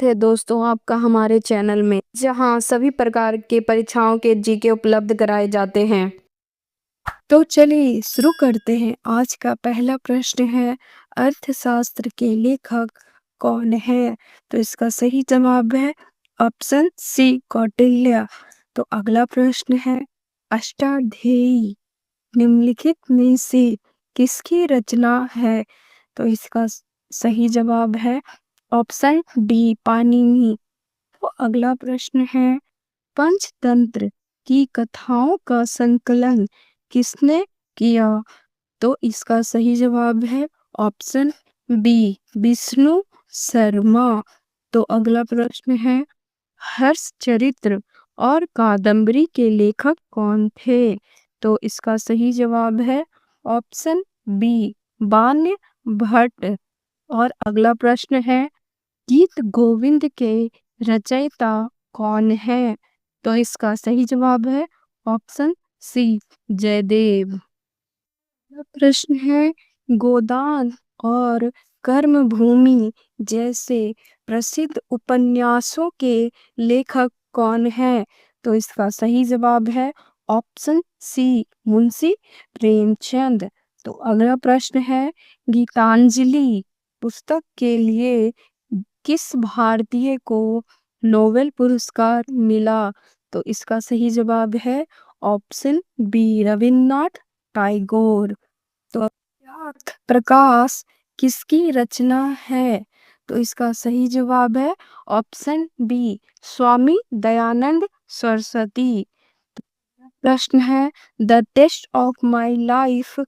स्वागत है दोस्तों आपका हमारे चैनल में, जहां सभी प्रकार के परीक्षाओं के जीके उपलब्ध कराए जाते हैं। तो चलिए शुरू करते हैं। आज का पहला प्रश्न है, अर्थशास्त्र के लेखक कौन है? तो इसका सही जवाब है ऑप्शन सी, कौटिल्य। तो अगला प्रश्न है, अष्टाध्यायी निम्नलिखित में से किसकी रचना है? तो इसका सही जवाब है ऑप्शन डी, पाणिनि। तो अगला प्रश्न है, पंचतंत्र की कथाओं का संकलन किसने किया? तो इसका सही जवाब है ऑप्शन बी, विष्णु शर्मा। तो अगला प्रश्न है, हर्षचरित्र और कादम्बरी के लेखक कौन थे? तो इसका सही जवाब है ऑप्शन बी, बाण्य भट्ट। और अगला प्रश्न है, गीत गोविंद के रचयिता कौन है? तो इसका सही जवाब है ऑप्शन सी, जयदेव। अगला प्रश्न है, गोदान और कर्मभूमि जैसे प्रसिद्ध उपन्यासों के लेखक कौन है? तो इसका सही जवाब है ऑप्शन सी, मुंशी प्रेमचंद। तो अगला प्रश्न है, गीतांजलि पुस्तक के लिए किस भारतीय को नोबेल पुरस्कार मिला? तो इसका सही जवाब है ऑप्शन बी, रविन्द्रनाथ टैगोर। तो अज्ञात प्रकाश किसकी रचना है? तो इसका सही जवाब है ऑप्शन बी, स्वामी दयानंद सरस्वती। प्रश्न है, the test of my life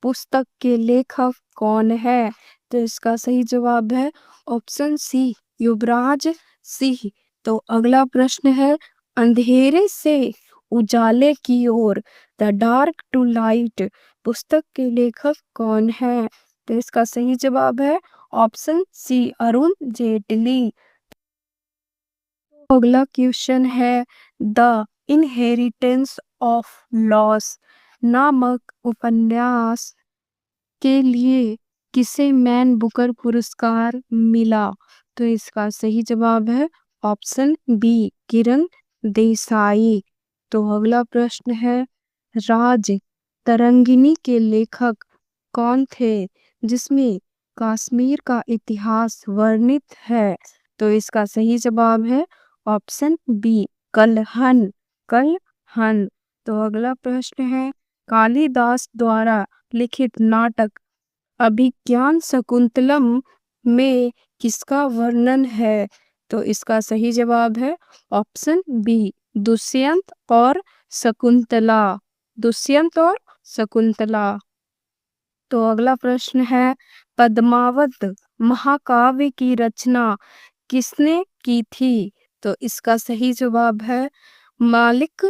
पुस्तक के लेखक कौन है? तो इसका सही जवाब है ऑप्शन सी, युवराज सिंह। तो अगला प्रश्न है, अंधेरे से उजाले की ओर, द डार्क टू लाइट पुस्तक के लेखक कौन है? तो इसका सही जवाब है ऑप्शन सी, अरुण जेटली। अगला क्वेश्चन है, द इनहेरिटेंस ऑफ लॉस नामक उपन्यास के लिए किसे मैन बुकर पुरस्कार मिला? तो इसका सही जवाब है ऑप्शन बी, किरण देसाई। तो अगला प्रश्न है, राज तरंगिणी के लेखक कौन थे जिसमें कश्मीर का इतिहास वर्णित है? तो इसका सही जवाब है ऑप्शन बी, कल्हन। कल्हन। तो अगला प्रश्न है, कालिदास द्वारा लिखित नाटक अभिज्ञान शकुंतलम में किसका वर्णन है? तो इसका सही जवाब है ऑप्शन बी, दुष्यंत और शकुंतला। दुष्यंत और शकुंतला। तो अगला प्रश्न है, पद्मावत महाकाव्य की रचना किसने की थी? तो इसका सही जवाब है मलिक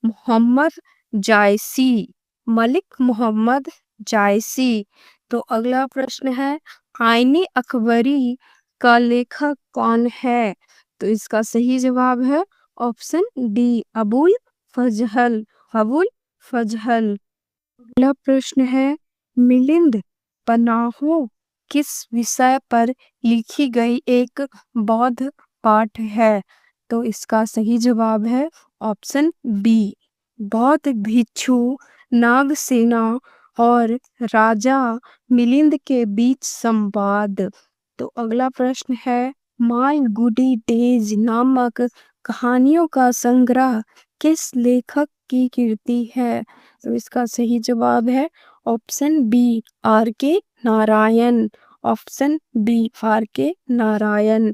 मोहम्मद जायसी। मलिक मोहम्मद जायसी। तो अगला प्रश्न है, आईने अकबरी का लेखक कौन है? तो इसका सही जवाब है ऑप्शन डी, अबुल फजल। अबुल फजल। अगला प्रश्न है, मिलिंद पन्नाहो किस विषय पर लिखी गई एक बौद्ध पाठ है? तो इसका सही जवाब है ऑप्शन बी, बौद्ध भिक्षु नागसेना और राजा मिलिंद के बीच संवाद। तो अगला प्रश्न है, माय गुडी डेज नामक कहानियों का संग्रह किस लेखक की कृति है? तो इसका सही जवाब है ऑप्शन बी, आर के नारायण। ऑप्शन बी, आर के नारायण।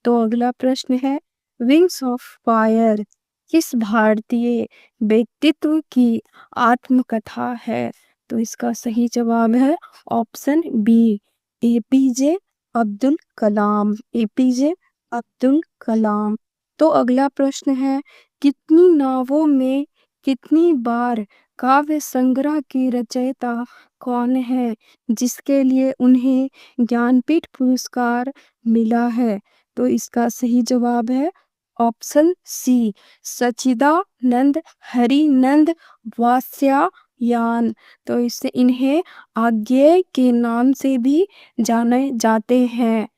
तो अगला प्रश्न है, विंग्स ऑफ फायर किस भारतीय व्यक्तित्व की आत्मकथा है? तो इसका सही जवाब है option B, APJ Abdul Kalam. APJ Abdul Kalam. तो अगला प्रश्न है, कितनी नावों में कितनी बार काव्य संग्रह की रचयिता कौन है जिसके लिए उन्हें ज्ञानपीठ पुरस्कार मिला है? तो इसका सही जवाब है ऑप्शन सी, सच्चिदानंद हरिनंद वात्स्यायन। तो इससे इन्हें आज्ञेय के नाम से भी जाने जाते हैं।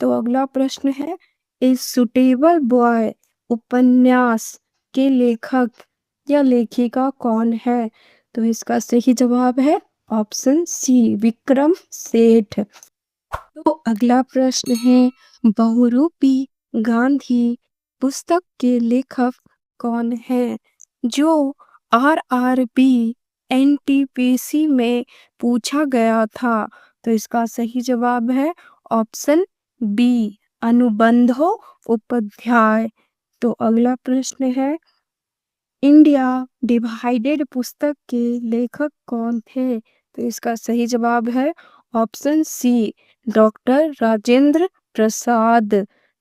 तो अगला प्रश्न है, ए सुटेबल बॉय उपन्यास के लेखक या लेखिका कौन है? तो इसका सही जवाब है ऑप्शन सी, विक्रम सेठ। तो अगला प्रश्न है, बहुरूपी गांधी पुस्तक के लेखक कौन है? जो आरआरबी एनटीपीसी में पूछा गया था। तो इसका सही जवाब है ऑप्शन बी, अनुबंधो उपाध्याय। तो अगला प्रश्न है, इंडिया डिवाइडेड पुस्तक के लेखक कौन थे? तो इसका सही जवाब है ऑप्शन सी, डॉक्टर राजेंद्र प्रसाद।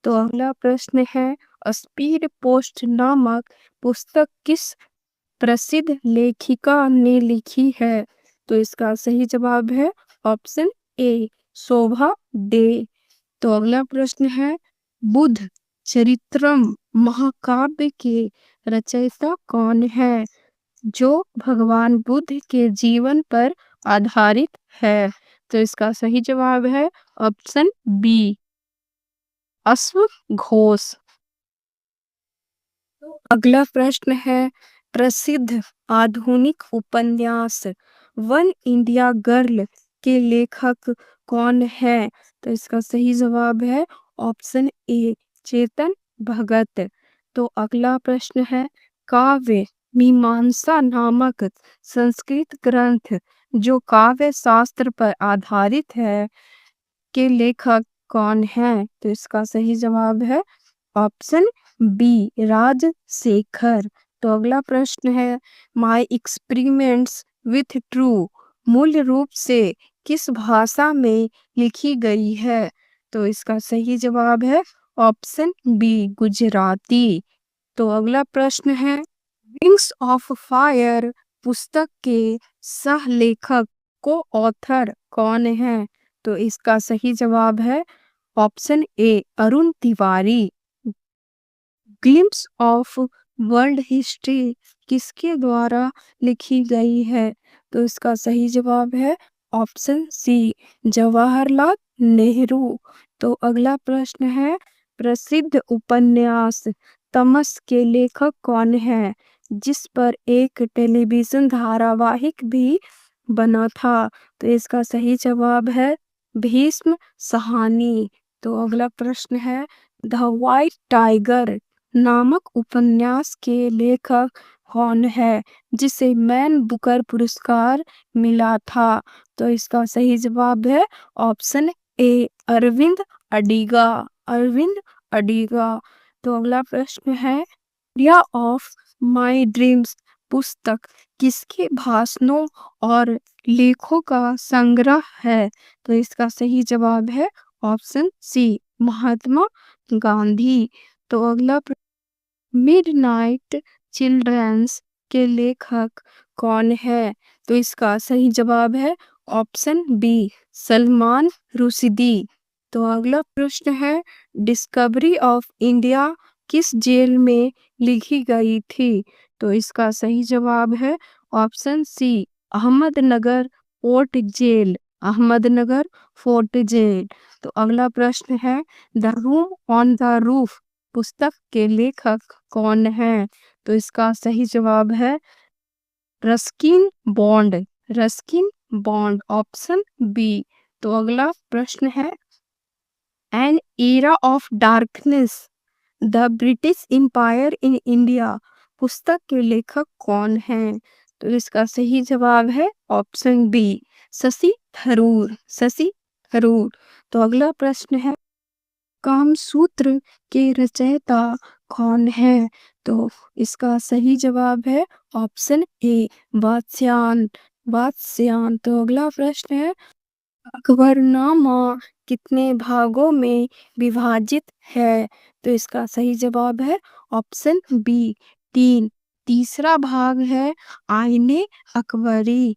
तो अगला प्रश्न है, स्पीड पोस्ट नामक पुस्तक किस प्रसिद्ध लेखिका ने लिखी है? तो इसका सही जवाब है ऑप्शन ए, शोभा डे। तो अगला प्रश्न है, बुद्ध चरित्रम महाकाव्य के रचयिता कौन है? जो भगवान बुद्ध के जीवन पर आधारित है। तो इसका सही जवाब है ऑप्शन बी, अश्वघोष। तो अगला प्रश्न है, प्रसिद्ध आधुनिक उपन्यास वन इंडिया गर्ल के लेखक कौन है? तो इसका सही जवाब है ऑप्शन ए, चेतन भगत। तो अगला प्रश्न है, काव्य मीमांसा नामक संस्कृत ग्रंथ जो काव्य शास्त्र पर आधारित है के लेखक कौन है? तो इसका सही जवाब है ऑप्शन बी, राजशेखर। तो अगला प्रश्न है, माय एक्सपेरिमेंट्स विथ ट्रू मूल रूप से किस भाषा में लिखी गई है? तो इसका सही जवाब है ऑप्शन बी, गुजराती। तो अगला प्रश्न है, विंग्स ऑफ फायर पुस्तक के सह लेखक को ऑथर कौन है? तो इसका सही जवाब है option A, Arun Tiwari. Glimpse of world history किसके द्वारा लिखी गई है? तो इसका सही जवाब है ऑप्शन सी, जवाहरलाल नेहरू। तो अगला प्रश्न है, प्रसिद्ध उपन्यास तमस के लेखक कौन है, जिस पर एक टेलीविजन धारावाहिक भी बना था? तो इसका सही जवाब है भीष्म साहनी। तो अगला प्रश्न है, द व्हाइट टाइगर नामक उपन्यास के लेखक कौन है, जिसे मैन बुकर पुरस्कार मिला था? तो इसका सही जवाब है ऑप्शन ए, अरविंद अडिगा। अरविंद अडिगा। तो अगला प्रश्न है, इंडिया ऑफ माय ड्रीम्स पुस्तक किसके भाषणों और लेखों का संग्रह है? तो इसका सही जवाब है ऑप्शन सी, महात्मा गांधी। तो अगला, मिडनाइट चिल्ड्रंस के लेखक कौन है? तो इसका सही जवाब है ऑप्शन बी, सलमान रुश्दी। तो अगला प्रश्न है, डिस्कवरी ऑफ इंडिया किस जेल में लिखी गई थी? तो इसका सही जवाब है option C, Ahmednagar fort jail. Ahmednagar fort jail. तो अगला प्रश्न है, the room on the roof पुस्तक के लेखक कौन है? तो इसका सही जवाब है Ruskin Bond. Ruskin Bond, option B. तो अगला प्रश्न है, an era of darkness the British empire in India पुस्तक के लेखक कौन है? तो इसका सही जवाब है ऑप्शन बी, शशि थरूर। शशि थरूर। तो अगला प्रश्न है, कामसूत्र के रचयिता कौन है? तो इसका सही जवाब है ऑप्शन ए, वात्स्यायन। वात्स्यायन। तो अगला प्रश्न है, अकबरनामा कितने भागों में विभाजित है? तो इसका सही जवाब है ऑप्शन बी, 3। तीसरा भाग है आईने अकबरी।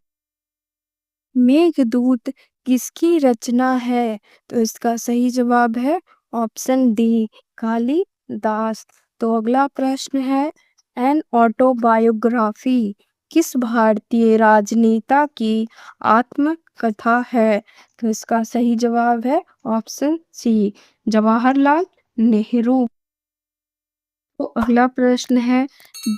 मेघदूत किसकी रचना है? तो इसका सही जवाब है ऑप्शन डी, कालिदास। तो अगला प्रश्न है, एन ऑटोबायोग्राफी किस भारतीय राजनेता की आत्मकथा कथा है? तो इसका सही जवाब है ऑप्शन सी, जवाहरलाल नेहरू। तो अगला प्रश्न है,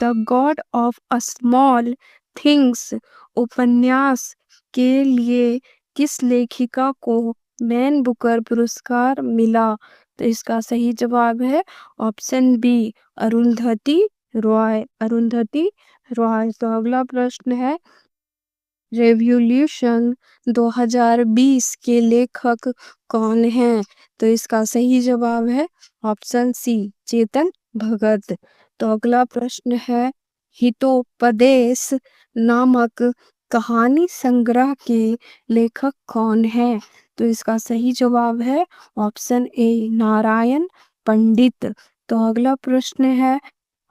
the God of a small things उपन्यास के लिए किस लेखिका को मैन बुकर पुरस्कार मिला? तो इसका सही जवाब है ऑप्शन बी, अरुंधति रॉय। अरुंधति रॉय। तो अगला प्रश्न है, रेवोल्यूशन 2020 के लेखक कौन हैं? तो इसका सही जवाब है ऑप्शन सी, चेतन भगत। तो अगला प्रश्न है, हितोपदेश नामक कहानी संग्रह के लेखक कौन है? तो इसका सही जवाब है ऑप्शन ए, नारायण पंडित। तो अगला प्रश्न है,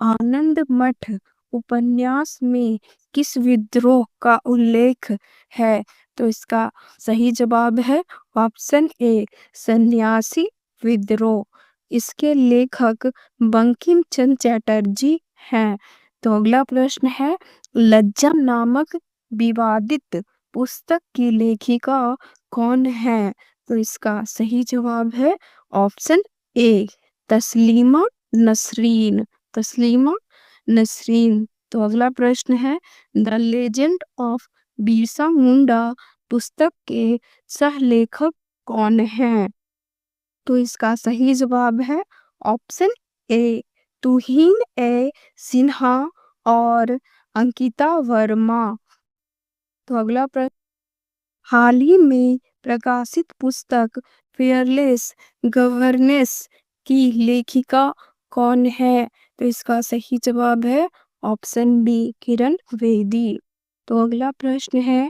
आनंद मठ उपन्यास में किस विद्रोह का उल्लेख है? तो इसका सही जवाब है ऑप्शन ए, सन्यासी विद्रोह। इसके लेखक बंकिम चंद्र चटर्जी हैं। तो अगला प्रश्न है, लज्जा नामक विवादित पुस्तक की लेखिका कौन है? तो इसका सही जवाब है ऑप्शन ए, तस्लीमा नसरीन। तस्लीमा नसरीन। तो अगला प्रश्न है, the legend of Birsa Munda पुस्तक के सह लेखक कौन है? तो इसका सही जवाब है ऑप्शन ए, तुहिन ए सिन्हा और अंकिता वर्मा। तो अगला प्रश्न, हाल ही में प्रकाशित पुस्तक फेयरलेस गवर्नेंस की लेखिका कौन है? तो इसका सही जवाब है ऑप्शन बी, किरण बेदी। तो अगला प्रश्न है,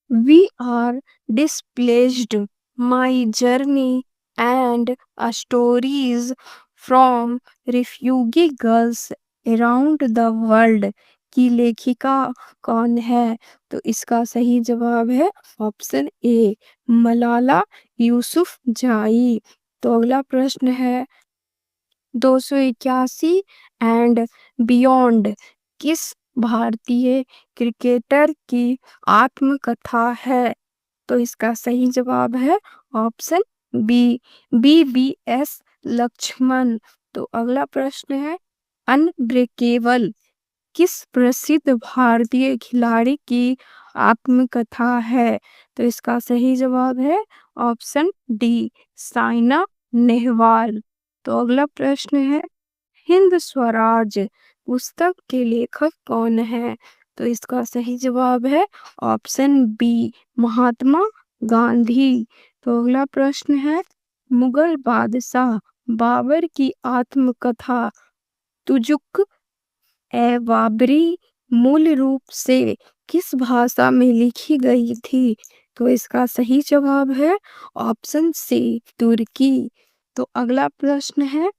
We are displaced. My journey and stories from refugee girls around the world की लेखिका कौन है? तो इसका सही जवाब है ऑप्शन ए, मलाला यूसुफजाई। तो अगला प्रश्न है, 281 एंड बियॉन्ड किस भारतीय क्रिकेटर की आत्मकथा है? तो इसका सही जवाब है ऑप्शन बी, BBS लक्ष्मण। तो अगला प्रश्न है, अनब्रेकेबल किस प्रसिद्ध भारतीय खिलाड़ी की आत्मकथा है? तो इसका सही जवाब है ऑप्शन डी, साइना नेहवाल। तो अगला प्रश्न है, हिंद स्वराज पुस्तक के लेखक कौन है? तो इसका सही जवाब है ऑप्शन बी, महात्मा गांधी। तो अगला प्रश्न है, मुगल बादशाह बाबर की आत्मकथा तुजुक ए बाबरी मूल रूप से किस भाषा में लिखी गई थी? तो इसका सही जवाब है ऑप्शन सी, तुर्की। तो अगला प्रश्न है,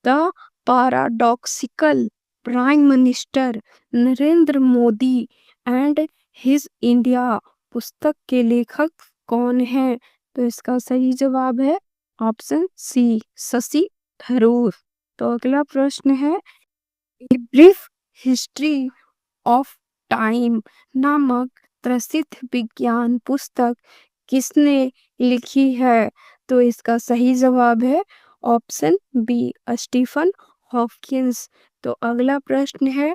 the paradoxical prime minister Narendra Modi and his India पुस्तक के लेखक कौन है? तो इसका सही जवाब है ऑप्शन सी, शशि थरूर। तो अगला प्रश्न है, a brief history of time नामक प्रसिद्ध विज्ञान पुस्तक किसने लिखी है? तो इसका सही जवाब है ऑप्शन बी, स्टीफन हॉकिंस। तो अगला प्रश्न है,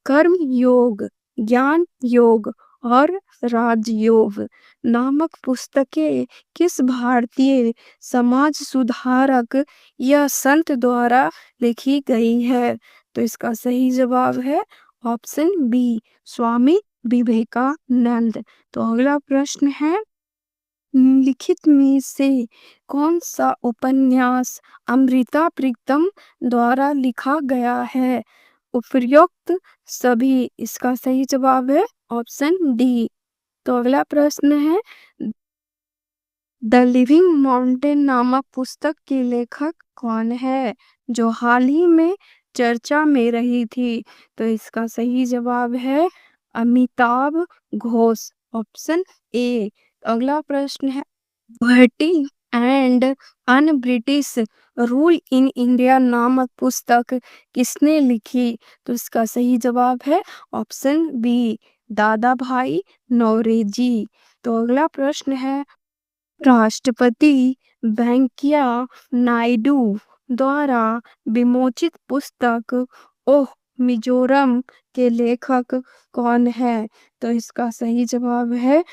कर्म योग, ज्ञान योग और राजयोग नामक पुस्तकें किस भारतीय समाज सुधारक या संत द्वारा लिखी गई है? तो इसका सही जवाब है ऑप्शन बी, स्वामी विवेकानंद। तो अगला प्रश्न है, निम्नलिखित में से कौन सा उपन्यास अमृता प्रीतम द्वारा लिखा गया है? उपर्युक्त सभी। इसका सही जवाब है ऑप्शन डी। तो अगला प्रश्न है, द लिविंग माउंटेन नामक पुस्तक के लेखक कौन है, जो हाल ही में चर्चा में रही थी? तो इसका सही जवाब है अमिताभ घोष, ऑप्शन ए। अगला प्रश्न है, Guwahati and un British rule in India नामक पुस्तक किसने लिखी? तो इसका सही जवाब है ऑप्शन बी, दादा भाई नौरोजी। तो अगला प्रश्न है, राष्ट्रपति वेंकैया नायडू द्वारा विमोचित पुस्तक ओह मिजोरम के लेखक कौन है? तो इसका सही जवाब है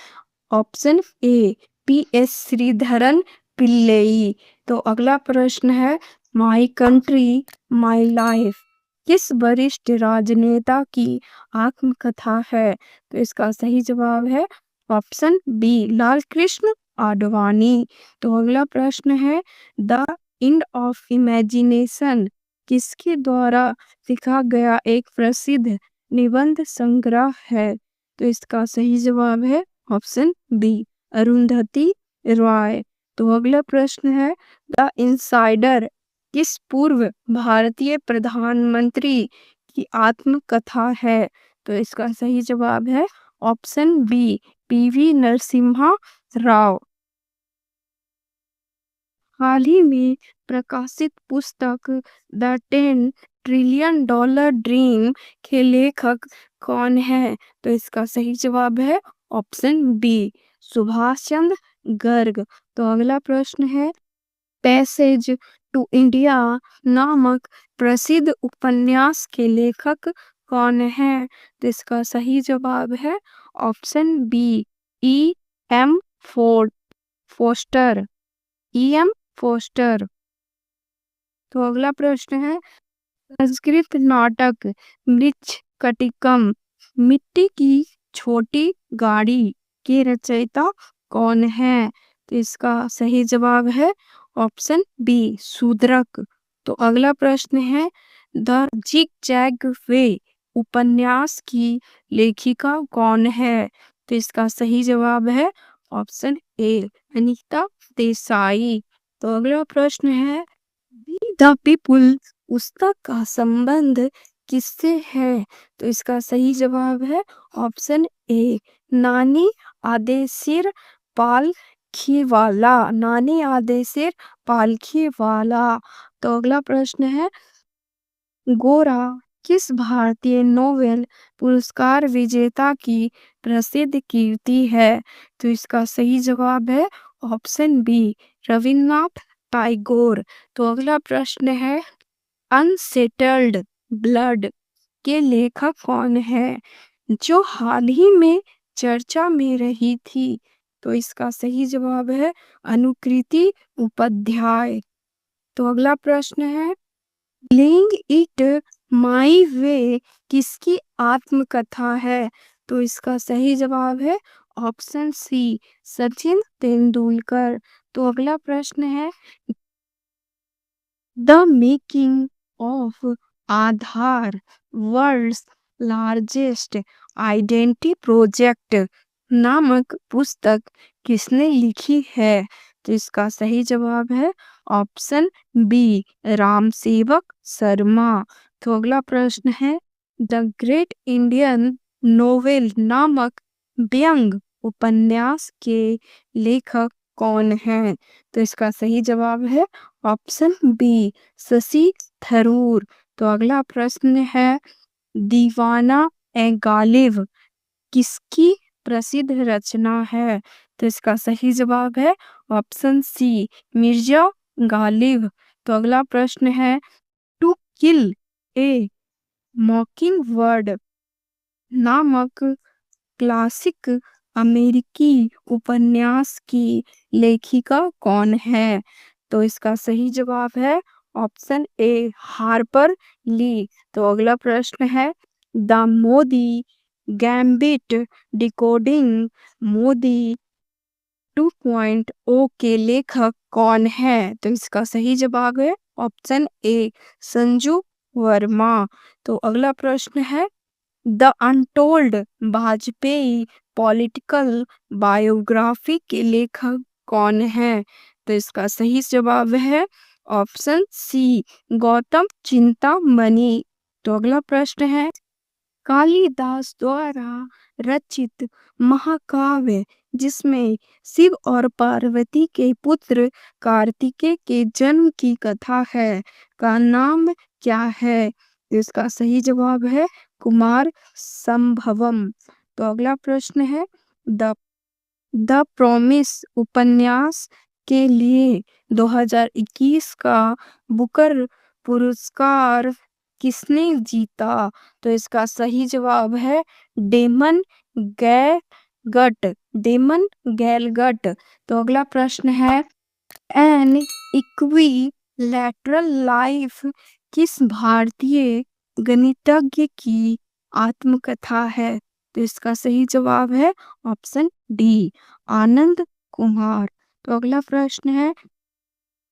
option A, P S. Sreedharan Pillai. तो अगला प्रश्न है, माई कंट्री माई लाइफ किस वरिष्ठ राजनेता की आत्मकथा है? तो इसका सही जवाब है ऑप्शन बी, लाल कृष्ण आडवाणी। तो अगला प्रश्न है, द एंड ऑफ इमेजिनेशन किसके द्वारा लिखा गया एक प्रसिद्ध निबंध संग्रह है? तो इसका सही जवाब है ऑप्शन बी, अरुंधति रॉय। तो अगला प्रश्न है, द इनसाइडर किस पूर्व भारतीय प्रधानमंत्री की आत्मकथा है? तो इसका सही जवाब है option B, PV Narasimha Rao. हाल ही में प्रकाशित पुस्तक द 10 ट्रिलियन डॉलर ड्रीम के लेखक कौन है? तो इसका सही जवाब है ऑप्शन बी, सुभाष चंद्र गर्ग। तो अगला प्रश्न है, पैसेज टू इंडिया नामक प्रसिद्ध उपन्यास के लेखक कौन है? तो इसका सही जवाब है option B, E M Forster. E M Forster. तो अगला प्रश्न है, संस्कृत नाटक मृच्छकटिकम मिट्टी की छोटी गाड़ी के रचयिता कौन है? तो इसका सही जवाब है ऑप्शन बी, शूद्रक। तो अगला प्रश्न है, द जिग जैग वे उपन्यास की लेखिका कौन है? तो इसका सही जवाब है ऑप्शन ए, अनीता देसाई। तो अगला प्रश्न है, द पीपुल पुस्तक का संबंध किससे है? तो इसका सही जवाब है ऑप्शन ए, नानी आदेशिर पालखीवाला। नानी आदेशिर पालखीवाला। तो अगला प्रश्न है, गोरा किस भारतीय नोबेल पुरस्कार विजेता की प्रसिद्ध कीर्ति है? तो इसका सही जवाब है ऑप्शन बी, रविन्द्रनाथ टैगोर। तो अगला प्रश्न है, अनसेटल्ड ब्लड के लेखक कौन है जो हाल ही में चर्चा में रही थी? तो इसका सही जवाब है अनुकृति उपाध्याय। तो अगला प्रश्न है, प्लेइंग इट माई वे किसकी आत्मकथा है? तो इसका सही जवाब है ऑप्शन सी, सचिन तेंदुलकर। तो अगला प्रश्न है, the making of Aadhaar world's largest identity project नामक पुस्तक किसने लिखी है? तो इसका सही जवाब है ऑप्शन बी, रामसेवक शर्मा। तो अगला प्रश्न है, द ग्रेट इंडियन नोवेल नामक व्यंग उपन्यास के लेखक कौन है? तो इसका सही जवाब है ऑप्शन बी, शशि थरूर। तो अगला प्रश्न है, दीवाना ए गालिब किसकी प्रसिद्ध रचना है? तो इसका सही जवाब है ऑप्शन सी, मिर्जा गालिब। तो अगला प्रश्न है, to kill a mockingbird नामक क्लासिक अमेरिकी उपन्यास की लेखिका कौन है? तो इसका सही जवाब है ऑप्शन ए, हार्पर ली। तो अगला प्रश्न है, the Modi gambit decoding Modi 2.0 के लेखक कौन है? तो इसका सही जवाब है ऑप्शन ए, संजू वर्मा। तो अगला प्रश्न है, the untold Vajpayee political biography के लेखक कौन है? तो इसका सही जवाब है ऑप्शन सी, गौतम चिंतामणि। तो अगला प्रश्न है, कालिदास द्वारा रचित महाकाव्य जिसमें शिव और पार्वती के पुत्र कार्तिकेय के जन्म की कथा है का नाम क्या है? इसका सही जवाब है कुमार संभवम। तो अगला प्रश्न है, द द प्रॉमिस उपन्यास के लिए 2021 का बुकर पुरस्कार किसने जीता? तो इसका सही जवाब है डेमन गैलगट। डेमन गैलगट। तो अगला प्रश्न है एन इक्विलैटरल लाइफ किस भारतीय गणितज्ञ की आत्मकथा है? तो इसका सही जवाब है ऑप्शन डी आनंद कुमार। तो अगला प्रश्न है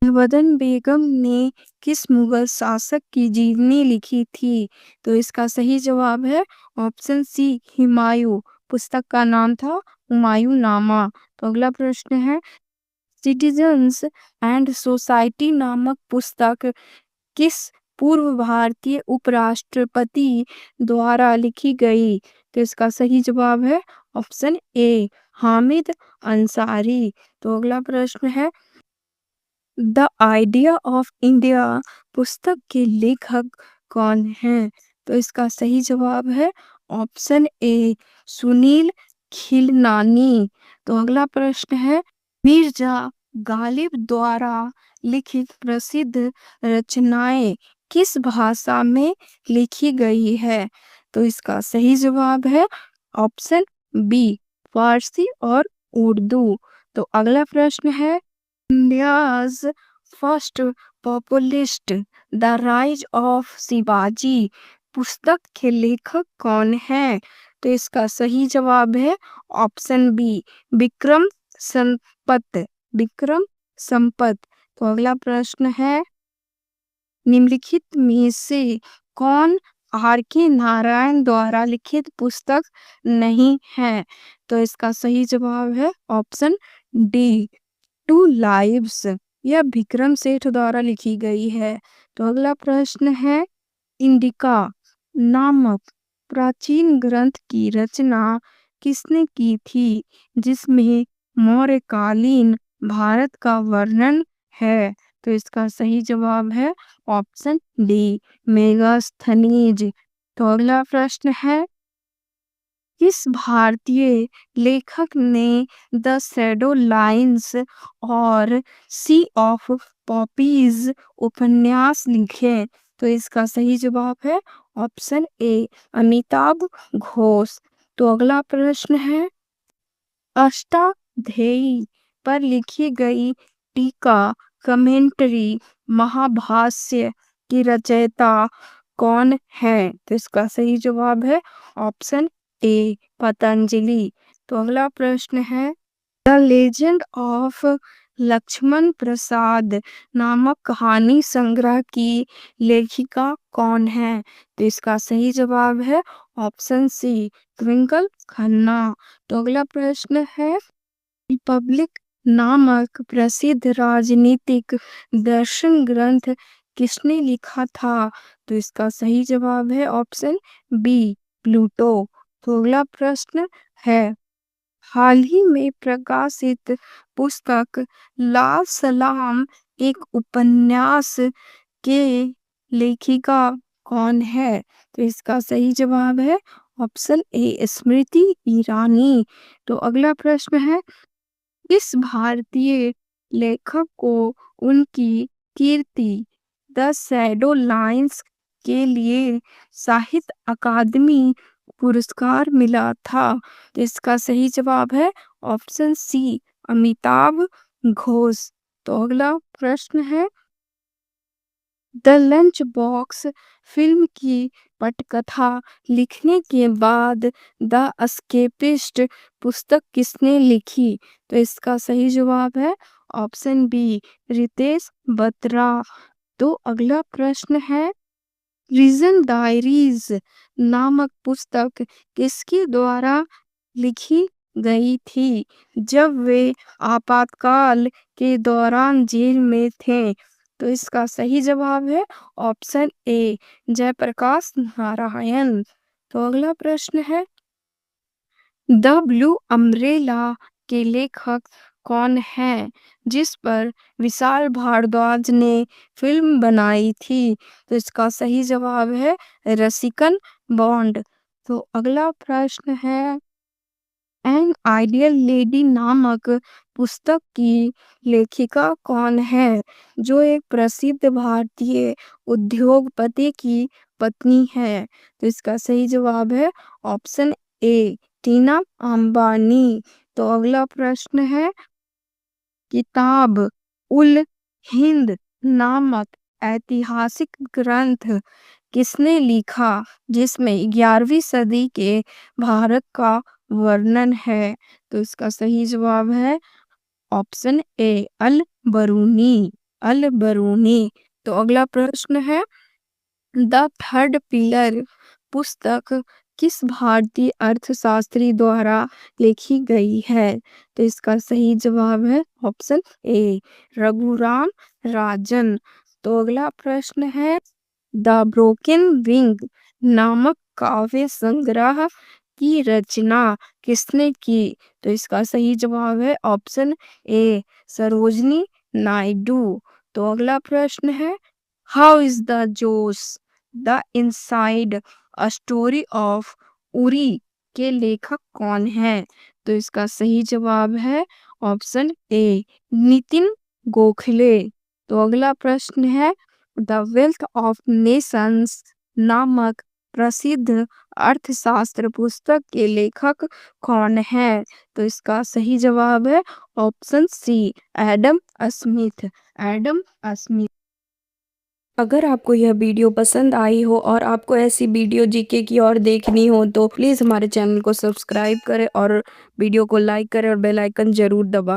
गुलबदन बेगम ने किस मुगल शासक की जीवनी लिखी थी? तो इसका सही जवाब है ऑप्शन सी हुमायूं। पुस्तक का नाम था हुमायूं नामा। तो अगला प्रश्न है सिटीजन्स एंड सोसाइटी नामक पुस्तक किस पूर्व भारतीय उपराष्ट्रपति द्वारा लिखी गई? तो इसका सही जवाब है ऑप्शन ए हामिद अंसारी। तो अगला प्रश्न है द आइडिया ऑफ इंडिया पुस्तक के लेखक कौन हैं? तो इसका सही जवाब है ऑप्शन ए सुनील खिलनानी। तो अगला प्रश्न है मिर्जा गालिब द्वारा लिखित प्रसिद्ध रचनाएं किस भाषा में लिखी गई है? तो इसका सही जवाब है ऑप्शन बी फारसी और उर्दू। तो अगला प्रश्न है India's first populist the rise of Shivaji पुस्तक के लेखक कौन है? तो इसका सही जवाब है ऑप्शन बी विक्रम संपत। विक्रम संपत। तो अगला प्रश्न है निम्नलिखित में से कौन आर के नारायण द्वारा लिखित पुस्तक नहीं है? तो इसका सही जवाब है ऑप्शन डी टू लाइव्स। यह विक्रम सेठ द्वारा लिखी गई है। तो अगला प्रश्न है इंडिका नामक प्राचीन ग्रंथ की रचना किसने की थी जिसमें मौर्यकालीन भारत का वर्णन है? तो इसका सही जवाब है ऑप्शन डी मेगास्थनीज। तो अगला प्रश्न है किस भारतीय लेखक ने द शैडो लाइन्स और सी ऑफ पॉपीज उपन्यास लिखे? तो इसका सही जवाब है ऑप्शन ए अमिताभ घोष। तो अगला प्रश्न है अष्टाध्यायी पर लिखी गई टीका कमेंट्री महाभाष्य की रचयिता कौन है? तो इसका सही जवाब है ऑप्शन ए पतंजलि। तो अगला प्रश्न है द लेजेंड ऑफ लक्ष्मण प्रसाद नामक कहानी संग्रह की लेखिका कौन है? तो इसका सही जवाब है ऑप्शन सी ट्विंकल खन्ना। तो अगला प्रश्न है रिपब्लिक नामक प्रसिद्ध राजनीतिक दर्शन ग्रंथ किसने लिखा था? तो इसका सही जवाब है ऑप्शन बी प्लूटो। तो अगला प्रश्न है हाल ही में प्रकाशित पुस्तक लाल सलाम एक उपन्यास के लेखिका कौन है? तो इसका सही जवाब है ऑप्शन ए स्मृति ईरानी। तो अगला प्रश्न है इस भारतीय लेखक को उनकी कीर्ति द शैडो लाइन्स के लिए साहित्य अकादमी पुरस्कार मिला था? तो इसका सही जवाब है ऑप्शन सी अमिताभ घोष। तो अगला प्रश्न है द लंच बॉक्स फिल्म की पटकथा लिखने के बाद द एस्केपिस्ट पुस्तक किसने लिखी? तो इसका सही जवाब है ऑप्शन बी रितेश बत्रा। तो अगला प्रश्न है प्रिजन डायरीज नामक पुस्तक किसके द्वारा लिखी गई थी जब वे आपातकाल के दौरान जेल में थे? तो इसका सही जवाब है ऑप्शन ए जयप्रकाश नारायण। तो अगला प्रश्न है द ब्लू अम्ब्रेला के लेखक कौन है जिस पर विशाल भारद्वाज ने फिल्म बनाई थी? तो इसका सही जवाब है रसिकन बॉन्ड। तो अगला प्रश्न है एन आइडियल लेडी नामक पुस्तक की लेखिका कौन है? जो एक प्रसिद्ध भारतीय उद्योगपति की पत्नी है। तो इसका सही जवाब है ऑप्शन ए, टीना अंबानी। तो अगला प्रश्न है, किताब उल हिंद नामक ऐतिहासिक ग्रंथ किसने लिखा, जिसमें 11वीं सदी के भारत का वर्णन है? तो इसका सही जवाब है ऑप्शन ए, अल बरूनी। अल बरूनी। तो अगला प्रश्न है, द थर्ड पिलर पुस्तक किस भारतीय अर्थशास्त्री द्वारा लिखी गई है? तो इसका सही जवाब है ऑप्शन ए, रघुराम राजन। तो अगला प्रश्न है, द ब्रोकन विंग नामक काव्य संग्रह की रचना किसने की? तो इसका सही जवाब है ऑप्शन ए, सरोजनी नायडू। तो अगला प्रश्न है, हाउ इज द जोश the inside a story of Uri के लेखक कौन है? तो इसका सही जवाब है ऑप्शन ए, नितिन गोखले। तो अगला प्रश्न है, द वेल्थ ऑफ नेशंस नामक प्रसिद्ध अर्थशास्त्र पुस्तक के लेखक कौन है? तो इसका सही जवाब है option C, Adam Smith. Adam Smith. अगर आपको यह वीडियो पसंद आई हो और आपको ऐसी वीडियो जीके की और देखनी हो तो प्लीज़ हमारे चैनल को सब्सक्राइब करें और वीडियो को लाइक करें और बेल आइकन जरूर दबाएं।